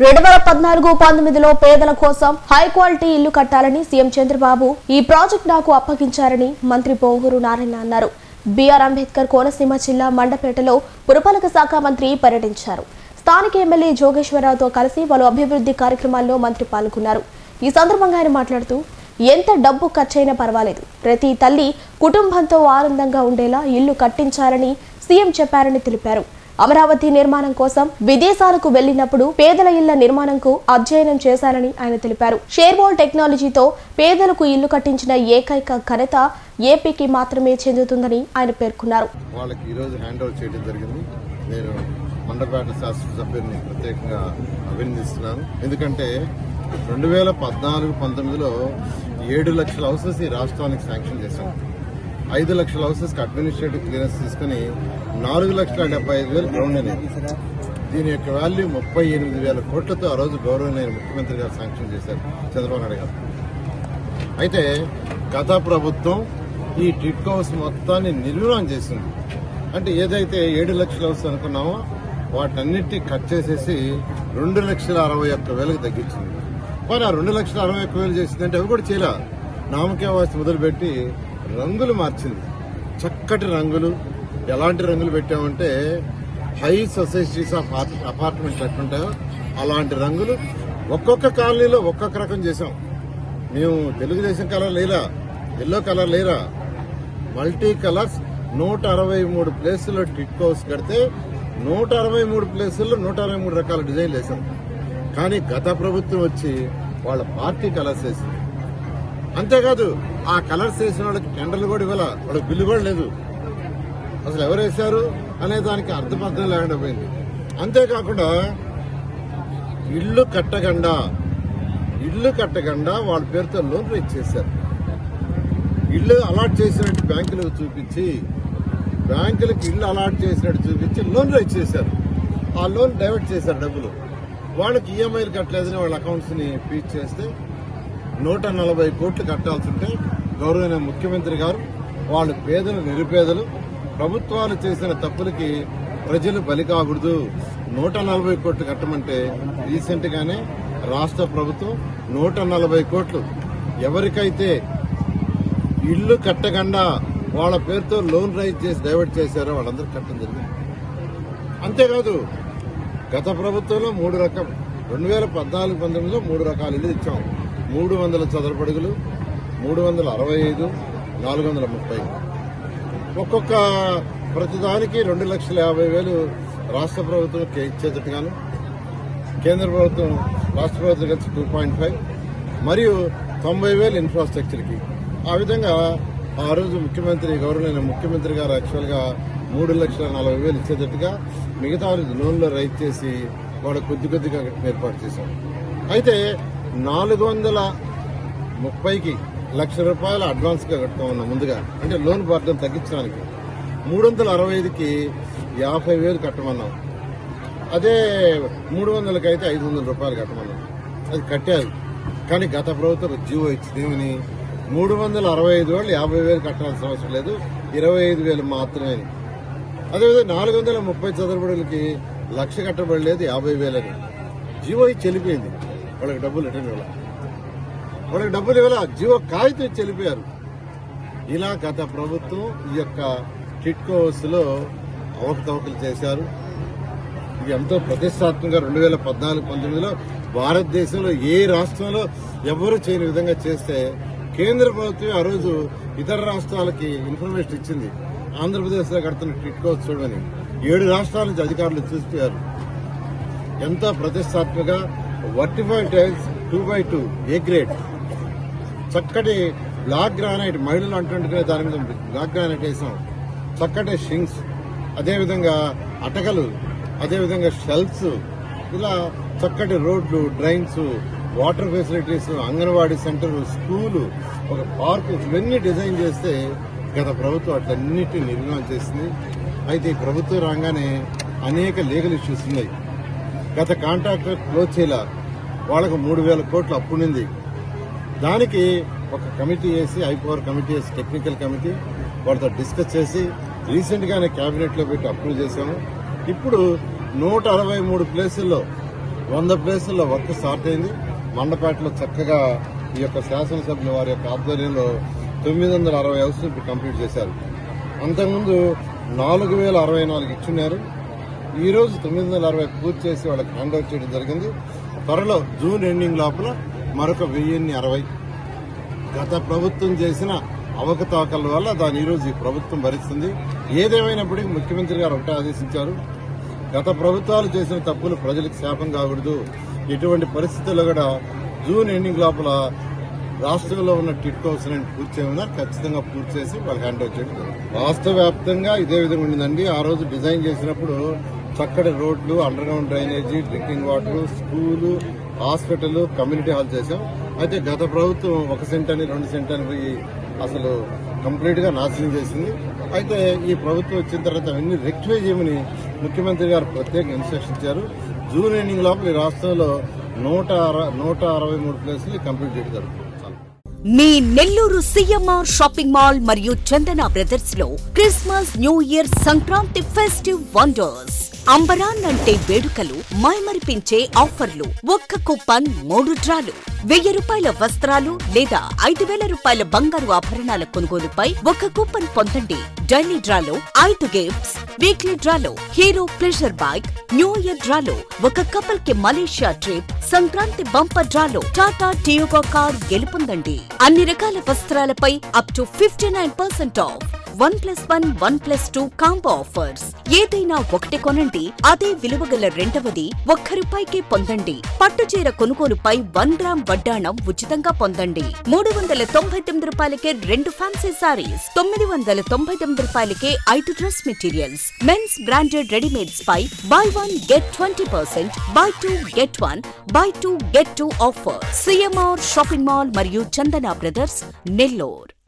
2014-19లో పేదల కోసం high quality ఇల్లు కట్టాలని సీఎం చంద్రబాబు ఈ ప్రాజెక్ట్ నాకు అప్పగించారని మంత్రి పొంగూరు నారాయణ అన్నారు. బిఆర్ అంబేద్కర్ కోనసీమ జిల్లా మండపేటలో పురపాలక శాఖ మంత్రి పర్యటించారు. స్థానిక ఎమ్మెల్యే జోగేశ్వరరావుతో కలిసి పలు అభివృద్ధి కార్యక్రమాల్లో మంత్రి పాల్గొన్నారు. ఈ సందర్భంగా ఆయన మాట్లాడుతూ ఎంత డబ్బు ఖర్చైనా పర్వాలేదు, ప్రతి తల్లి కుటుంబంతో ఆనందంగా ఉండేలా ఇల్లు కట్టించాలని సీఎం చెప్పారని తెలిపారు. అమరావతి నిర్మాణం కోసం విదేశాలకు వెళ్లినప్పుడు పేదల ఇళ్ల నిర్మాణంకు అధ్యయనం చేశారని ఆయన తెలిపారు. షేర్వాల్ టెక్నాలజీతో పేదలకు ఇల్లు కట్టించిన ఏకైక ఘనత ఏపీకి మాత్రమే చెందుతుందని ఆయన పేర్కొన్నారు. వాళ్ళకి ఈ రోజు హ్యాండ్ ఓవర్ చేయడం జరిగింది. నేను మండపేట శాసనసభ్యుని ప్రత్యేకంగా అభినందిస్తున్నాను. ఎందుకంటే 2014-19లో 7 లక్షల హౌసెస్ ఈ రాష్ట్రానికి శాంక్షన్ చేశాం. 5 లక్షల హౌసెస్ కి అడ్మినిస్ట్రేటివ్ క్లియరెన్స్ తీసుకుని 4,75,000 గ్రౌండ్ అనేది. దీని యొక్క వాల్యూ 38,000 కోట్లతో ఆ రోజు గౌరవనీయ ముఖ్యమంత్రి గారు శాంక్షన్ చేశారు, చంద్రబాబు నాయుడు గారు. అయితే గత ప్రభుత్వం ఈ టిట్కో హౌస్ మొత్తాన్ని నిర్వీర్యం చేసింది. అంటే ఏదైతే 7 లక్షల హౌస్ అనుకున్నామో వాటన్నిటినీ కట్ చేసేసి 2,61,000 తగ్గించింది. మరి ఆ 2,61,000 చేసిందంటే అవి కూడా చేయలే. నామకేవాస్తి మొదలుపెట్టి రంగులు మార్చింది. చక్కటి రంగులు. ఎలాంటి రంగులు పెట్టామంటే హై సొసైటీస్ ఆఫ్ అపార్ట్మెంట్స్ ఎట్లుంటాయో అలాంటి రంగులు ఒక్కొక్క కాలనీలో ఒక్కొక్క రకం చేసాం. మేము తెలుగుదేశం కలర్ లేరా, ఎల్లో కలర్ లేరా, మల్టీ కలర్స్ 163 ప్లేసుల్లో టిట్కో హౌస్ కడితే 163 ప్లేసుల్లో 163 రకాల డిజైన్లు వేసాం. కానీ గత ప్రభుత్వం వచ్చి వాళ్ళ పార్టీ కలర్స్ వేసింది. అంతేకాదు ఆ కలర్స్ వేసిన వాళ్ళకి టెండర్లు కూడా ఇవ్వాల, వాళ్ళకి బిల్లు కూడా లేదు. అసలు ఎవరు వేశారు అనే దానికి అర్థపర్థం లేకుండా పోయింది. అంతేకాకుండా ఇల్లు కట్టకుండా వాళ్ళ పేరుతో లోన్ రైజ్ చేశారు. ఇల్లు అలాట్ చేసినట్టు బ్యాంకులకు చూపించి, బ్యాంకులకు ఇల్లు అలాట్ చేసినట్టు చూపించి లోన్ రైజ్ చేశారు. ఆ లోన్ డైవర్ట్ చేశారు డబ్బులు. వాళ్ళకి ఈఎంఐలు కట్టలేదని వాళ్ళ అకౌంట్స్ ని ఫీజ్ చేస్తే 140 కోట్లు కట్టాల్సి ఉంటే గౌరవనీయ ముఖ్యమంత్రి గారు వాళ్ళు పేదలు నిరుపేదలు, ప్రభుత్వాలు చేసిన తప్పులకి ప్రజలు బలి కాకూడదు, 140 కోట్లు కట్టమంటే రీసెంట్ గానే రాష్ట్ర ప్రభుత్వం 140 కోట్లు ఎవరికైతే ఇల్లు కట్టకుండా వాళ్ళ పేరుతో లోన్ రైజ్ చేసి డైవర్ట్ చేశారో వాళ్ళందరూ కట్టడం జరిగింది. అంతేకాదు గత ప్రభుత్వంలో 2014-19లో 3 రకాల ఇల్లు ఇచ్చాం. 300 చదరపు అడుగులు, 365, 430. ఒక్కొక్క ప్రతిదానికి 2,50,000 రాష్ట్ర ప్రభుత్వం ఇచ్చేటట్టుగాను, కేంద్ర ప్రభుత్వం రాష్ట్ర ప్రభుత్వం కలిసి 2.5 మరియు 90,000 ఇన్ఫ్రాస్ట్రక్చర్కి. ఆ విధంగా ఆ రోజు గౌరవనీయ ముఖ్యమంత్రి గారు యాక్చువల్గా 3,40,000 ఇచ్చేటట్టుగా మిగతా లోన్లో రైజ్ చేసి వాడు కొద్దిగా ఏర్పాటు చేశాం. అయితే 430కి ₹1,00,000 అడ్వాన్స్ గా కడతా ఉన్నాం ముందుగా, అంటే లోన్ బర్డెన్ తగ్గించడానికి. 365కి 50,000 కట్టమన్నాం. అదే 300కి అయితే ₹500 కట్టమన్నాం. అది కట్టారు. కానీ గత ప్రభుత్వం జీవో ఇచ్చింది, 365 వాళ్ళు 50,000 కట్టాల్సిన అవసరం లేదు, 25,000 మాత్రమే. అదేవిధంగా 430 చదరబడులకి 1,00,000 కట్టబడలేదు, 50,000 అని జీవో ఇచ్చి చెల్లిపోయింది. వాళ్ళకి డబ్బులు రిటర్న్ ఇవ్వాలి, వాళ్ళకి డబ్బులు ఇవ్వాల, జీవో కాగితం ఇచ్చి చెల్లిపోయారు. ఇలా గత ప్రభుత్వం ఈ యొక్క టిట్కో హౌస్ లో అవకతవకలు చేశారు. ఇది ఎంతో ప్రతిష్టాత్మకంగా 2014-19లో భారతదేశంలో ఏ రాష్ట్రంలో ఎవరు చేయని విధంగా చేస్తే కేంద్ర ప్రభుత్వం ఆ రోజు ఇతర రాష్ట్రాలకి ఇన్ఫర్మేషన్ ఇచ్చింది. ఆంధ్రప్రదేశ్ లో కడుతున్న టిట్కో హౌస్ చూడమని 7 రాష్ట్రాల నుంచి అధికారులు చూసిపోయారు. ఎంతో ప్రతిష్టాత్మకంగా vitrified tiles 2x2 A grade, చక్కటి బ్లాక్ గ్రానైట్, మహిళలు అంటుంటే దాని మీద బ్లాక్ గ్రానైట్ వేసాం. చక్కటి షింగ్స్, అదేవిధంగా అటకలు, అదేవిధంగా షెల్ఫ్స్, ఇలా చక్కటి రోడ్లు, drains, water facilities, anganwadi centre, school, ఒక పార్కు, ఇవన్నీ డిజైన్ చేస్తే గత ప్రభుత్వం అట్లన్నిటిని నిర్మాణం చేసింది. అయితే ఈ ప్రభుత్వం రాగానే అనేక లీగల్ ఇష్యూస్ ఉన్నాయి. గత కాంట్రాక్టర్ క్లోజ్ చేయాల, వాళ్ళకు 3,000 కోట్లు అప్పుండింది. దానికి ఒక కమిటీ వేసి, హైపవర్ కమిటీ వేసి, టెక్నికల్ కమిటీ వాళ్ళతో డిస్కస్ చేసి రీసెంట్ గానే కేబినెట్ లో పెట్టి అప్రూవ్ చేశాము. ఇప్పుడు 163 ప్లేసుల్లో 100 ప్లేసుల్లో వర్క్ స్టార్ట్ అయింది. మండపేటలో చక్కగా ఈ యొక్క శాసనసభ్యుల వారి యొక్క ఆధ్వర్యంలో 960 హౌస్లు ఇప్పుడు కంప్లీట్ చేశారు. అంతకుముందు 4064 ఇచ్చున్నారు. ఈ రోజు 960 పూర్తి చేసి వాళ్ళకి హ్యాండ్ ఓవర్ చేయడం జరిగింది. త్వరలో జూన్ ఎండింగ్ లోపల మరొక 1060. గత ప్రభుత్వం చేసిన అవకతవకల వల్ల దాని ఈరోజు ఈ ప్రభుత్వం భరిస్తుంది. ఏదేమైనప్పటికీ ముఖ్యమంత్రి గారు ఒకటే ఆదేశించారు, గత ప్రభుత్వాలు చేసిన తప్పులు ప్రజలకు శాపం కాకూడదు. ఎటువంటి పరిస్థితుల్లో కూడా జూన్ ఎండింగ్ లోపల రాష్ట్రంలో ఉన్న టిట్కో హౌస్ని పూర్తి చేయమన్నారు. ఖచ్చితంగా పూర్తి చేసి వాళ్ళు హ్యాండ్ ఓవర్ చేయడం. రాష్ట్ర వ్యాప్తంగా ఇదే విధంగా ఉండిందండి. ఆ రోజు డిజైన్ చేసినప్పుడు చక్కటి రోడ్లు, under ground drainage, drinking water, school, hospital, community hall చేశాం. అయితే గత ప్రభుత్వం 1 సెంట్ అని 2 సెంట్ అని పోయి అసలు కంప్లీట్ గా నాశనం చేసింది. అయితే ఈ ప్రభుత్వం వచ్చిన తర్వాత అవన్నీ రెక్టిఫై చేయమని ముఖ్యమంత్రి గారు ప్రత్యేక ఇన్స్ట్రక్షన్ ఇచ్చారు. జూన్ ఎండింగ్ లోపల ఈ రాష్ట్రంలో 163 ప్లేసులు కంప్లీట్ చేయడం జరుగుతుంది. మీ నెల్లూరు సిఎంఆర్ షాపింగ్ మాల్ మరియు చందన బ్రదర్స్ లో Christmas, new year, Sankranti festive wonders. అంబరాన్ అంటే వేడుకలు, మైమరిపించే ఆఫర్లు. ఒక్క కూపన్ 3 డ్రాలు. 1000 రూపాయల వస్త్రాలు లేదా 5000 రూపాయల బంగారు ఆభరణాల కొనుగోలుపై 1 కూపన్ పొందండి. డైలీ డ్రాలో 5 గిఫ్ట్స్, వీక్లీ డ్రాలో hero pleasure bike, new year డ్రాలో 1 కపుల్ కి మలేషియా ట్రిప్, సంక్రాంతి బంపర్ డ్రాలో టాటా టియోగో కార్ గెలుపొందండి. అన్ని రకాల వస్త్రాలపై up to 59% off. 1+1, 1+2 combo offers. ఏదైనా ఒకటి కొనండి, అదే విలువగల రెండవది ₹1 పొందండి. పట్టుచీర కొనుగోలుపై 1 గ్రామ్ వడ్డాణం ఉచితంగా పొందండి. ₹399కే 2 ఫ్యాన్సీ సారీస్, ₹999కే 5 dress materials. Men's branded readymades పై buy 1 get 20%, buy 2 get 1, buy 2 get 2 offer. CMR shopping mall మరియు చందన బ్రదర్స్, నెల్లూరు.